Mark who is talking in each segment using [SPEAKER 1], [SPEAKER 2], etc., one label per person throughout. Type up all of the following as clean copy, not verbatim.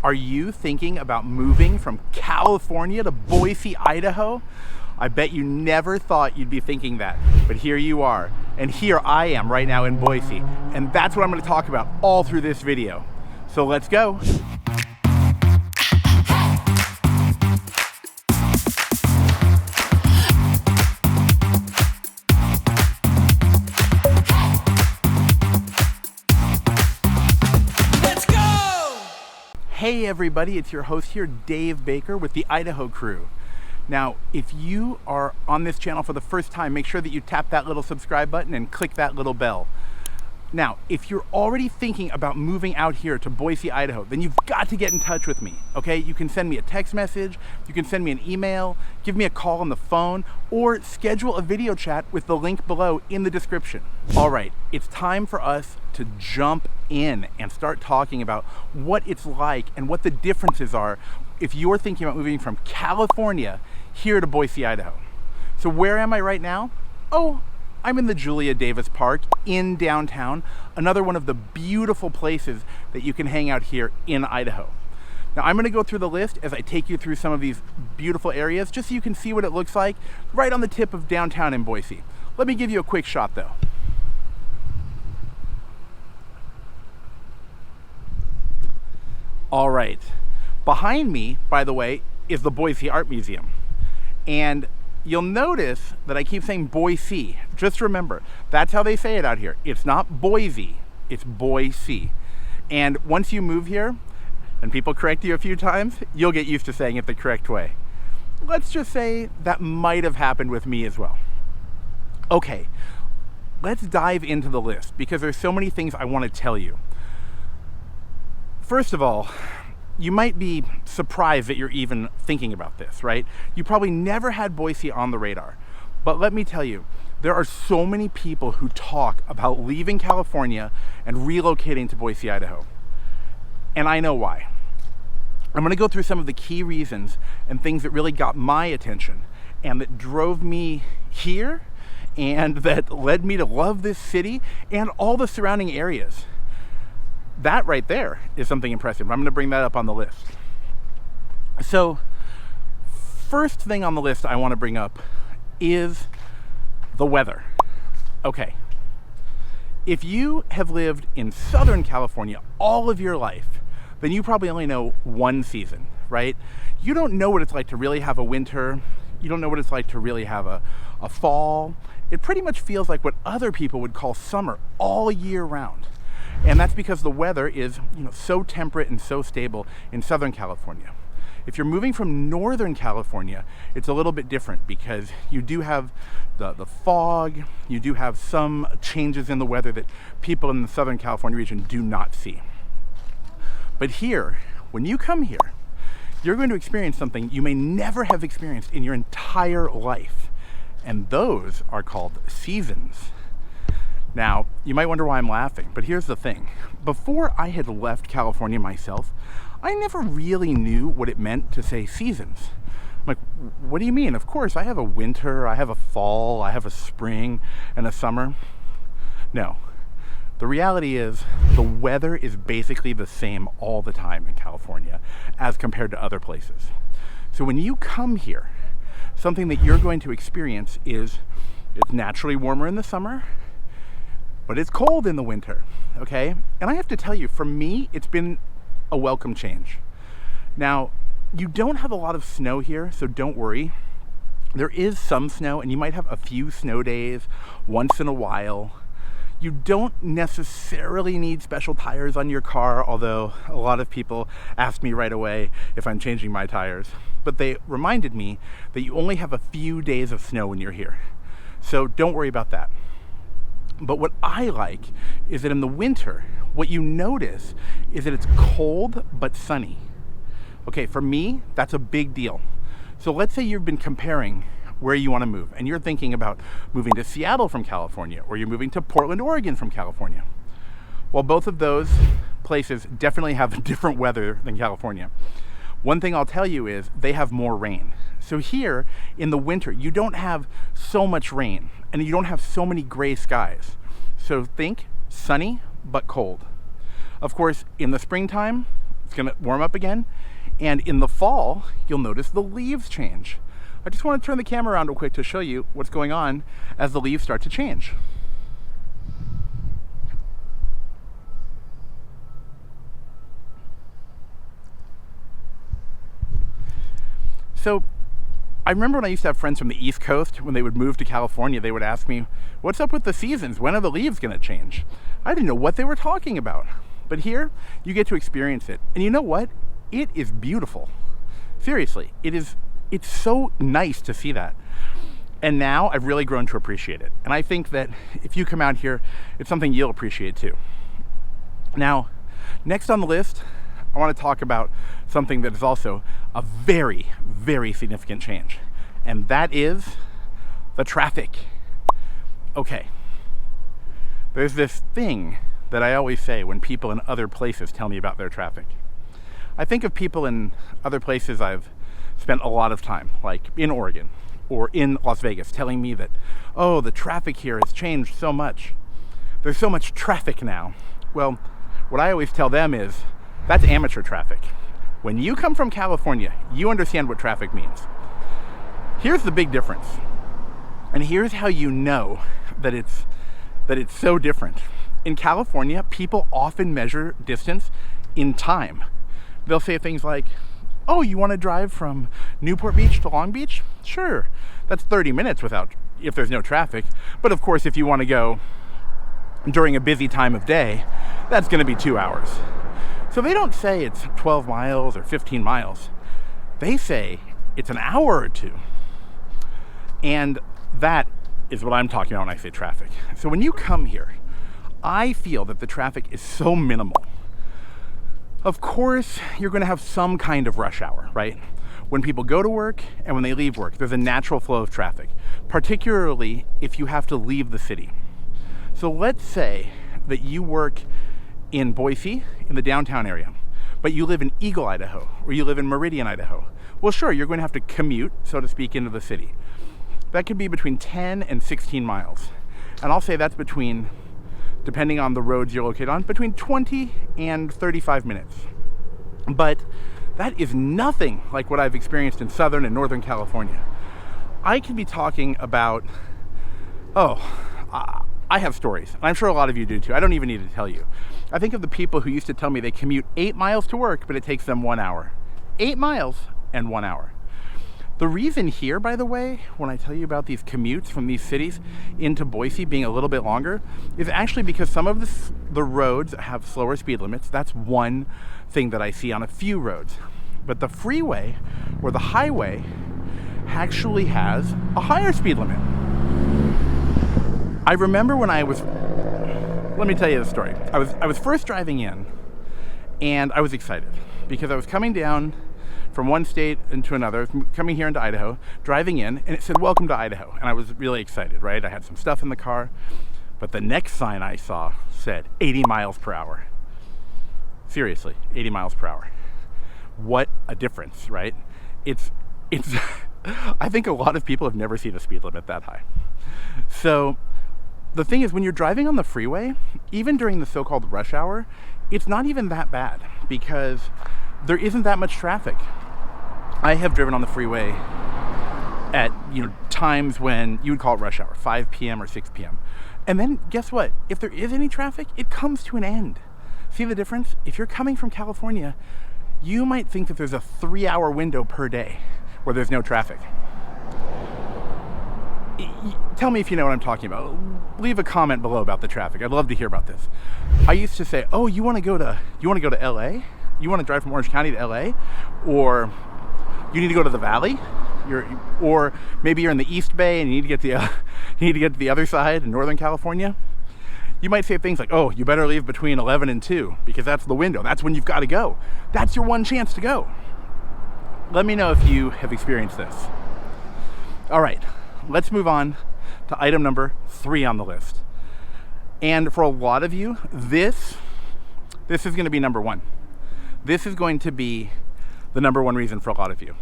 [SPEAKER 1] Are you thinking about moving from California to Boise, Idaho? I bet you never thought you'd be thinking that, but here you are. And here I am right now in Boise. And that's what I'm going to talk about all through this video. So let's go. Hey everybody, it's your host here, Dave Baker with the Idaho crew. Now, if you are on this channel for the first time, make sure that you tap that little subscribe button and click that little bell. Now, if you're already thinking about moving out here to Boise, Idaho, then you've got to get in touch with me, okay? You can send me a text message, you can send me an email, give me a call on the phone, or schedule a video chat with the link below in the description. All right, it's time for us to jump in and start talking about what it's like and what the differences are if you're thinking about moving from California here to Boise, Idaho. So where am I right now? Oh, I'm in the Julia Davis Park in downtown, another one of the beautiful places that you can hang out here in Idaho. Now I'm going to go through the list as I take you through some of these beautiful areas just so you can see what it looks like right on the tip of downtown in Boise. Let me give you a quick shot though. All right, behind me, by the way, is the Boise Art Museum. And you'll notice that I keep saying Boise. Just remember, that's how they say it out here. It's not Boise, it's Boise. And once you move here, and people correct you a few times, you'll get used to saying it the correct way. Let's just say that might have happened with me as well. Okay, let's dive into the list because there's so many things I want to tell you. First of all, you might be surprised that you're even thinking about this, right? You probably never had Boise on the radar. But let me tell you, there are so many people who talk about leaving California and relocating to Boise, Idaho. And I know why. I'm going to go through some of the key reasons and things that really got my attention and that drove me here and that led me to love this city and all the surrounding areas. That right there is something impressive. I'm going to bring that up on the list. So, first thing on the list I want to bring up is the weather. Okay. If you have lived in Southern California all of your life, then you probably only know one season, right? You don't know what it's like to really have a winter. You don't know what it's like to really have a fall. It pretty much feels like what other people would call summer all year round. And that's because the weather is, so temperate and so stable in Southern California. If you're moving from Northern California, it's a little bit different because you do have the fog, you do have some changes in the weather that people in the Southern California region do not see. But here, when you come here, you're going to experience something you may never have experienced in your entire life. And those are called seasons. Now, you might wonder why I'm laughing, but here's the thing. Before I had left California myself, I never really knew what it meant to say seasons. I'm like, what do you mean? Of course, I have a winter, I have a fall, I have a spring, and a summer. No. The reality is, the weather is basically the same all the time in California as compared to other places. So when you come here, something that you're going to experience is it's naturally warmer in the summer, but it's cold in the winter, okay? And I have to tell you, for me, it's been a welcome change. Now, you don't have a lot of snow here, so don't worry. There is some snow, and you might have a few snow days once in a while. You don't necessarily need special tires on your car, although a lot of people ask me right away if I'm changing my tires. But they reminded me that you only have a few days of snow when you're here. So don't worry about that. But what I like is that in the winter, what you notice is that it's cold but sunny. Okay, for me, that's a big deal. So let's say you've been comparing where you want to move, and you're thinking about moving to Seattle from California, or you're moving to Portland, Oregon from California. Well, both of those places definitely have different weather than California. One thing I'll tell you is they have more rain. So here in the winter, you don't have so much rain and you don't have so many gray skies. So think sunny but cold. Of course, in the springtime, It's going to warm up again. And in the fall, you'll notice the leaves change. I just want to turn the camera around real quick to show you what's going on as the leaves start to change. So I remember when I used to have friends from the East Coast, when they would move to California, they would ask me, what's up with the seasons? When are the leaves going to change? I didn't know what they were talking about. But here, you get to experience it. And you know what? It is beautiful. Seriously, it's so nice to see that. And now I've really grown to appreciate it. And I think that if you come out here, it's something you'll appreciate too. Now, next on the list, I want to talk about something that is also a very, very significant change. And that is the traffic. Okay. There's this thing that I always say when people in other places tell me about their traffic. I think of people in other places I've spent a lot of time, like in Oregon or in Las Vegas, telling me that, oh, the traffic here has changed so much. There's so much traffic now. Well, what I always tell them is, that's amateur traffic. When you come from California, you understand what traffic means. Here's the big difference. And here's how you know that it's so different. In California, people often measure distance in time. They'll say things like, oh, you want to drive from Newport Beach to Long Beach? Sure. That's 30 minutes if there's no traffic. But of course, if you want to go during a busy time of day, that's going to be 2 hours. So they don't say it's 12 miles or 15 miles. They say it's an hour or two. And that is what I'm talking about when I say traffic. So when you come here, I feel that the traffic is so minimal. Of course, you're going to have some kind of rush hour, right? When people go to work and when they leave work, there's a natural flow of traffic, particularly if you have to leave the city. So let's say that you work in Boise, in the downtown area, but you live in Eagle, Idaho, or you live in Meridian, Idaho. Well, sure, you're going to have to commute, so to speak, into the city. That could be between 10 and 16 miles. And I'll say that's between, depending on the roads you're located on, between 20 and 35 minutes. But that is nothing like what I've experienced in Southern and Northern California. I could be talking about, I have stories. I'm sure a lot of you do too. I don't even need to tell you. I think of the people who used to tell me they commute 8 miles to work, but it takes them 1 hour. 8 miles and 1 hour. The reason here, by the way, when I tell you about these commutes from these cities into Boise being a little bit longer, is actually because some of the roads have slower speed limits. That's one thing that I see on a few roads. But the freeway or the highway actually has a higher speed limit. I remember when let me tell you the story. I was first driving in, and I was excited because I was coming down from one state into another, coming here into Idaho, driving in, and it said, welcome to Idaho. And I was really excited, right? I had some stuff in the car, but the next sign I saw said 80 miles per hour. Seriously, 80 miles per hour. What a difference, right? It's I think a lot of people have never seen a speed limit that high. So the thing is, when you're driving on the freeway, even during the so-called rush hour, it's not even that bad because there isn't that much traffic. I have driven on the freeway at times when you would call it rush hour, 5 p.m. or 6 p.m. And then guess what? If there is any traffic, it comes to an end. See the difference? If you're coming from California, you might think that there's a 3-hour window per day where there's no traffic. Tell me if you know what I'm talking about. Leave a comment below about the traffic. I'd love to hear about this. I used to say, oh, you want to go to LA? You want to drive from Orange County to LA? Or you need to go to the Valley? Or maybe you're in the East Bay and you need to get to the other side in Northern California. You might say things like, oh, you better leave between 11 and 2 because that's the window. That's when you've got to go. That's your one chance to go. Let me know if you have experienced this. All right, let's move on to item number 3 on the list. And for a lot of you, this is going to be number 1. This is going to be the number 1 reason for a lot of you.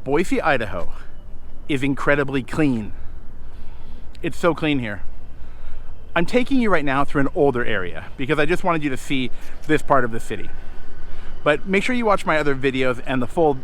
[SPEAKER 1] Boise, Idaho is incredibly clean. It's so clean here. I'm taking you right now through an older area because I just wanted you to see this part of the city. But make sure you watch my other videos and the full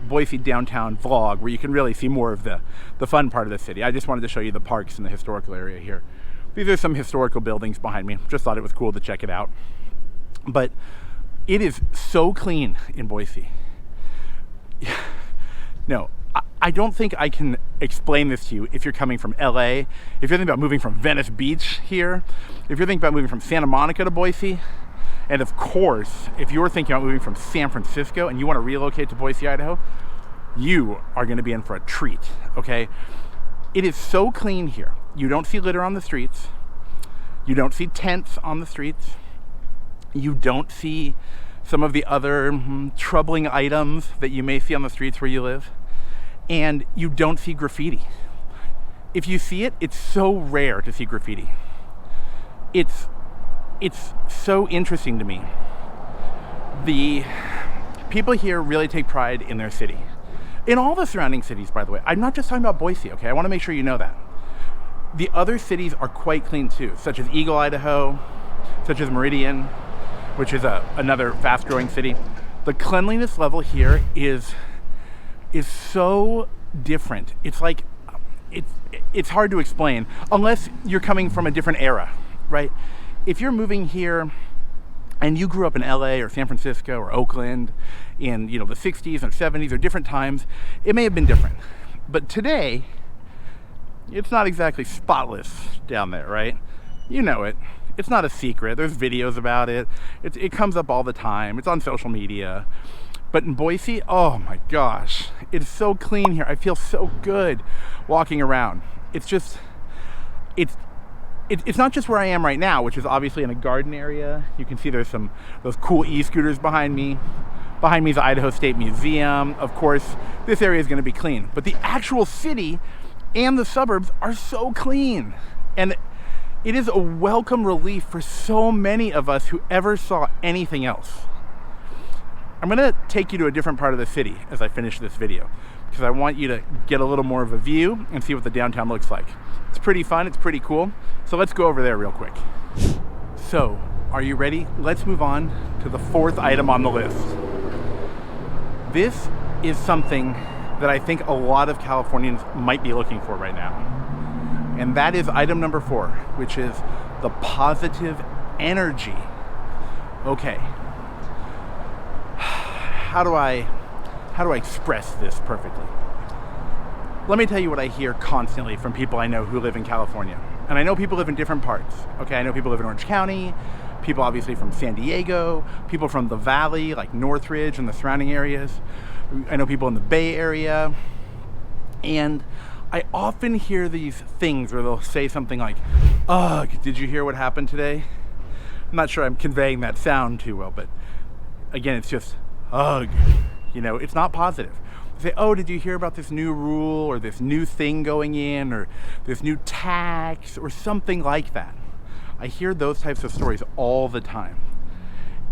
[SPEAKER 1] Boise downtown vlog where you can really see more of the fun part of the city. I just wanted to show you the parks and the historical area here. These are some historical buildings behind me. Just thought it was cool to check it out. But it is so clean in Boise. No, I don't think I can explain this to you if you're coming from LA, if you're thinking about moving from Venice Beach here, if you're thinking about moving from Santa Monica to Boise, and of course, if you're thinking about moving from San Francisco and you want to relocate to Boise, Idaho, you are going to be in for a treat, okay? It is so clean here. You don't see litter on the streets. You don't see tents on the streets. You don't see some of the other troubling items that you may see on the streets where you live. And you don't see graffiti. If you see it, it's so rare to see graffiti. It's so interesting to me. The people here really take pride in their city. In all the surrounding cities, by the way. I'm not just talking about Boise, okay? I want to make sure you know that. The other cities are quite clean too, such as Eagle, Idaho, such as Meridian, which is another fast-growing city. The cleanliness level here is so different. It's like, it's hard to explain unless you're coming from a different era, right? If you're moving here and you grew up in LA or San Francisco or Oakland in the 60s or 70s or different times, it may have been different. But today, it's not exactly spotless down there, right? You know it. It's not a secret. There's videos about it. It comes up all the time. It's on social media. But in Boise, oh my gosh, it's so clean here. I feel so good walking around. It's just, it's not just where I am right now, which is obviously in a garden area. You can see there's those cool e-scooters behind me. Behind me is the Idaho State Museum. Of course, this area is going to be clean. But the actual city and the suburbs are so clean. And it is a welcome relief for so many of us who ever saw anything else. I'm gonna take you to a different part of the city as I finish this video, because I want you to get a little more of a view and see what the downtown looks like. It's pretty fun, it's pretty cool. So let's go over there real quick. So, are you ready? Let's move on to the fourth item on the list. This is something that I think a lot of Californians might be looking for right now. And that is item number 4, which is the positive energy. Okay. How do I express this perfectly? Let me tell you what I hear constantly from people I know who live in California. And I know people live in different parts. Okay, I know people live in Orange County, people obviously from San Diego, people from the Valley, like Northridge and the surrounding areas. I know people in the Bay Area. And I often hear these things where they'll say something like, "Ugh, did you hear what happened today?" I'm not sure I'm conveying that sound too well, but again, it's just, ugh. It's not positive. They say, "Oh, did you hear about this new rule or this new thing going in or this new tax or something like that?" I hear those types of stories all the time.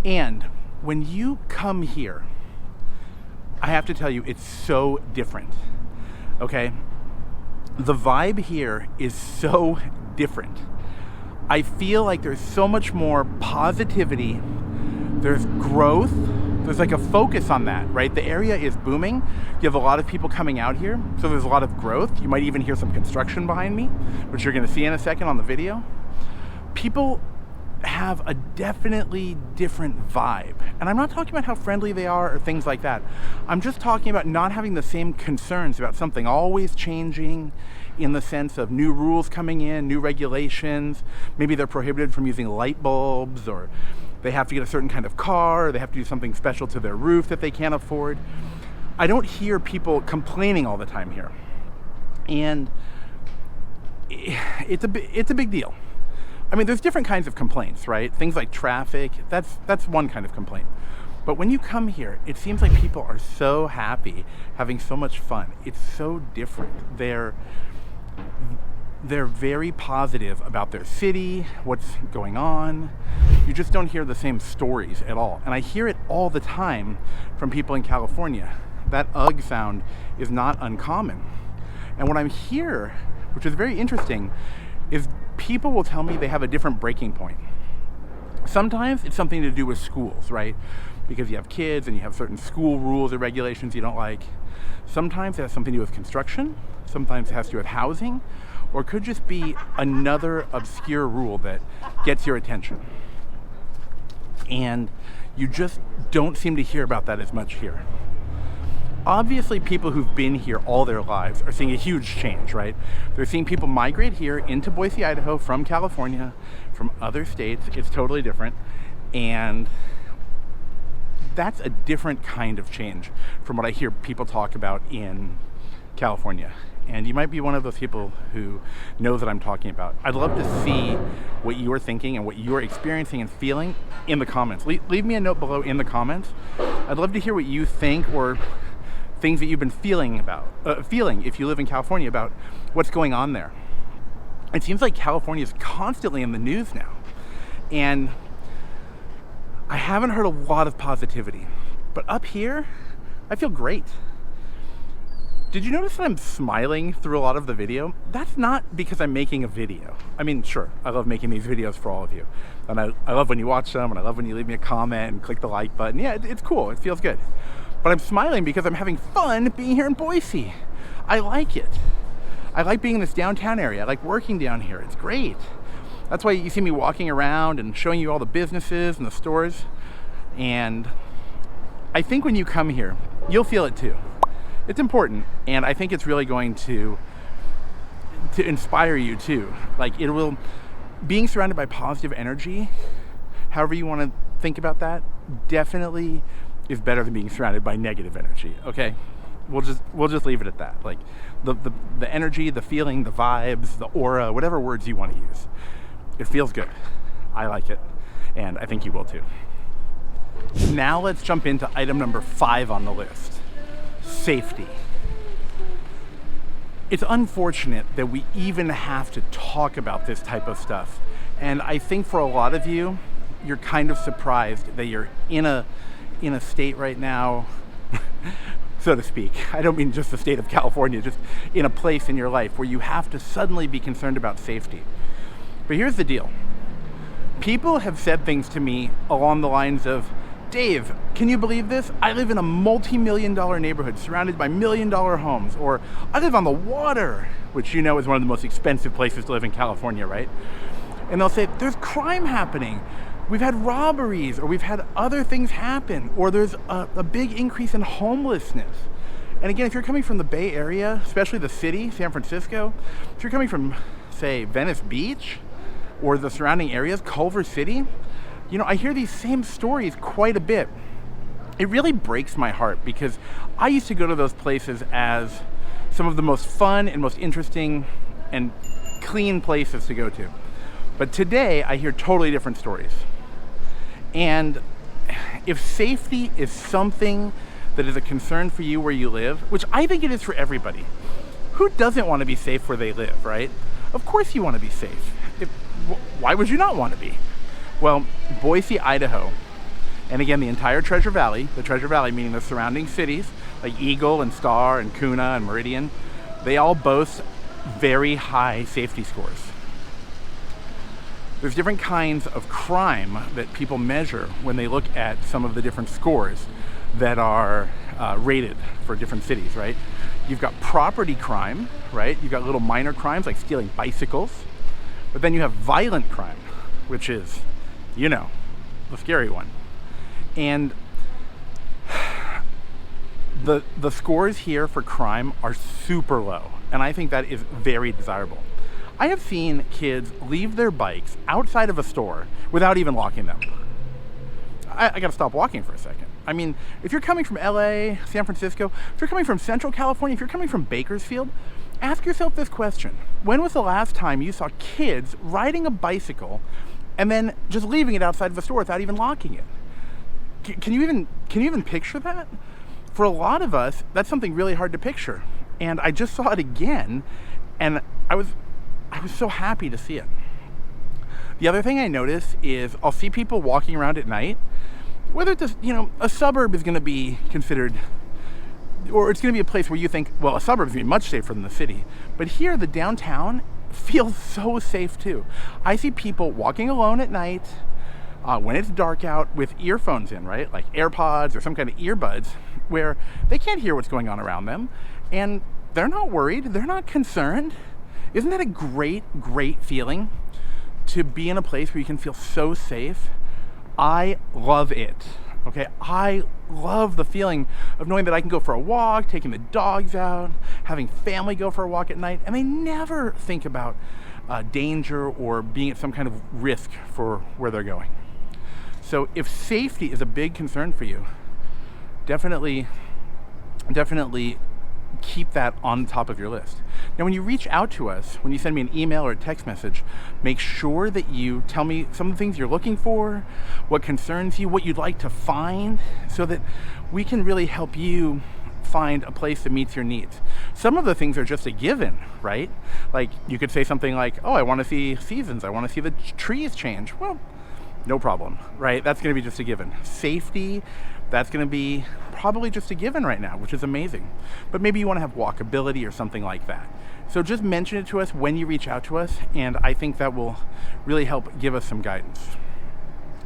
[SPEAKER 1] And when you come here, I have to tell you, it's so different. Okay? The vibe here is so different. I feel like there's so much more positivity. There's growth. There's like a focus on that, right? The area is booming. You have a lot of people coming out here, so there's a lot of growth. You might even hear some construction behind me, which you're going to see in a second on the video. People have a definitely different vibe. And I'm not talking about how friendly they are or things like that. I'm just talking about not having the same concerns about something always changing, in the sense of new rules coming in, new regulations. Maybe they're prohibited from using light bulbs, or they have to get a certain kind of car, or they have to do something special to their roof that they can't afford. I don't hear people complaining all the time here. And it's a big deal. I mean, there's different kinds of complaints, right? Things like traffic, that's one kind of complaint. But when you come here, it seems like people are so happy, having so much fun. It's so different. They're very positive about their city, what's going on. You just don't hear the same stories at all. And I hear it all the time from people in California. That ugh sound is not uncommon. And what I'm here, which is very interesting, is people will tell me they have a different breaking point. Sometimes it's something to do with schools, right? because you have kids and you have certain school rules or regulations you don't like. Sometimes it has something to do with construction. Sometimes it has to do with housing, or it could just be another obscure rule that gets your attention. And you just don't seem to hear about that as much here. Obviously, people who've been here all their lives are seeing a huge change, right? They're seeing people migrate here into Boise, Idaho from California, from other states. It's totally different. And that's a different kind of change from what I hear people talk about in California. And you might be one of those people who knows what I'm talking about. I'd love to see what you're thinking and what you're experiencing and feeling in the comments. Leave me a note below in the comments. I'd love to hear what you think, or things that you've been feeling if you live in California, about what's going on there. It seems like California is constantly in the news now. And I haven't heard a lot of positivity. But up here, I feel great. Did you notice that I'm smiling through a lot of the video? That's not because I'm making a video. I mean, sure, I love making these videos for all of you. And I love when you watch them, and I love when you leave me a comment and click the like button. Yeah, it's cool, it feels good. But I'm smiling because I'm having fun being here in Boise. I like it. I like being in this downtown area. I like working down here, it's great. That's why you see me walking around and showing you all the businesses and the stores. And I think when you come here, you'll feel it too. It's important, and I think it's really going to inspire you too. Like, it will, being surrounded by positive energy, however you want to think about that, definitely is better than being surrounded by negative energy. Okay, we'll just leave it at that. Like the energy, the feeling, the vibes, the aura, whatever words you want to use, it feels good. I like it, and I think you will too. Now let's jump into item number 5 on the list. Safety. It's unfortunate that we even have to talk about this type of stuff. And I think for a lot of you, you're kind of surprised that you're in a state right now, so to speak. I don't mean just the state of California, just in a place in your life where you have to suddenly be concerned about safety. But here's the deal. People have said things to me along the lines of, Dave, can you believe this? I live in a multi-million-dollar neighborhood surrounded by million-dollar homes. Or I live on the water, which you know is one of the most expensive places to live in California, right? And they'll say, there's crime happening. We've had robberies, or we've had other things happen, or there's a big increase in homelessness. And again, if you're coming from the Bay Area, especially the city, San Francisco, if you're coming from, say, Venice Beach, or the surrounding areas, Culver City, you know, I hear these same stories quite a bit. It really breaks my heart because I used to go to those places as some of the most fun and most interesting and clean places to go to. But today I hear totally different stories. And if safety is something that is a concern for you where you live, which I think it is for everybody, who doesn't want to be safe where they live, right? Of course you want to be safe. Why would you not want to be? Well, Boise, Idaho, and again, the entire Treasure Valley, the Treasure Valley meaning the surrounding cities, like Eagle and Star and Kuna and Meridian, they all boast very high safety scores. There's different kinds of crime that people measure when they look at some of the different scores that are rated for different cities, right? You've got property crime, right? You've got little minor crimes like stealing bicycles, but then you have violent crime, which is, you know, the scary one. And the scores here for crime are super low, and I think that is very desirable. I have seen kids leave their bikes outside of a store without even locking them. I gotta stop walking for a second. I mean, if you're coming from LA, San Francisco, if you're coming from Central California, if you're coming from Bakersfield, ask yourself this question. When was the last time you saw kids riding a bicycle and then just leaving it outside of a store without even locking it? Can you even picture that? For a lot of us, that's something really hard to picture. And I just saw it again, and I was so happy to see it. The other thing I notice is I'll see people walking around at night, whether it's, a suburb is going to be considered, or it's going to be a place where you think, well, a suburb is going to be much safer than the city. But here, the downtown feels so safe too. I see people walking alone at night, when it's dark out with earphones in, right? Like AirPods or some kind of earbuds where they can't hear what's going on around them and they're not worried, they're not concerned. Isn't that a great, great feeling to be in a place where you can feel so safe? I love it. Okay, I love the feeling of knowing that I can go for a walk, taking the dogs out, having family go for a walk at night, and they never think about danger or being at some kind of risk for where they're going. So if safety is a big concern for you, definitely keep that on top of your list. Now, when you reach out to us, when you send me an email or a text message, make sure that you tell me some of the things you're looking for, what concerns you, what you'd like to find, so that we can really help you find a place that meets your needs. Some of the things are just a given, right? Like you could say something like, oh, I want to see seasons, I want to see the trees change. Well, no problem, right? That's going to be just a given. Safety, that's going to be probably just a given right now, which is amazing. But maybe you want to have walkability or something like that. So just mention it to us when you reach out to us, and I think that will really help give us some guidance.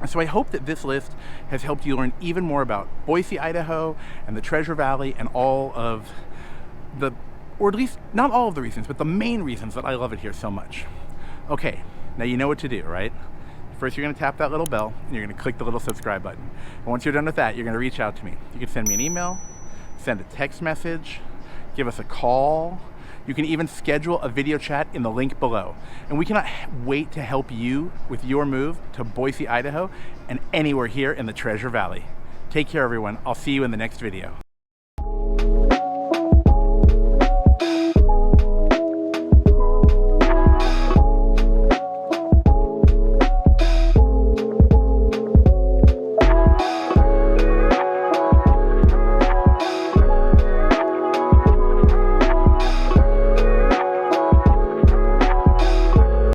[SPEAKER 1] So I hope that this list has helped you learn even more about Boise, Idaho, and the Treasure Valley, and all of the, or at least not all of the reasons, but the main reasons that I love it here so much. Okay, now you know what to do, right? First, you're going to tap that little bell, and you're going to click the little subscribe button. And once you're done with that, you're going to reach out to me. You can send me an email, send a text message, give us a call. You can even schedule a video chat in the link below. And we cannot wait to help you with your move to Boise, Idaho, and anywhere here in the Treasure Valley. Take care, everyone. I'll see you in the next video.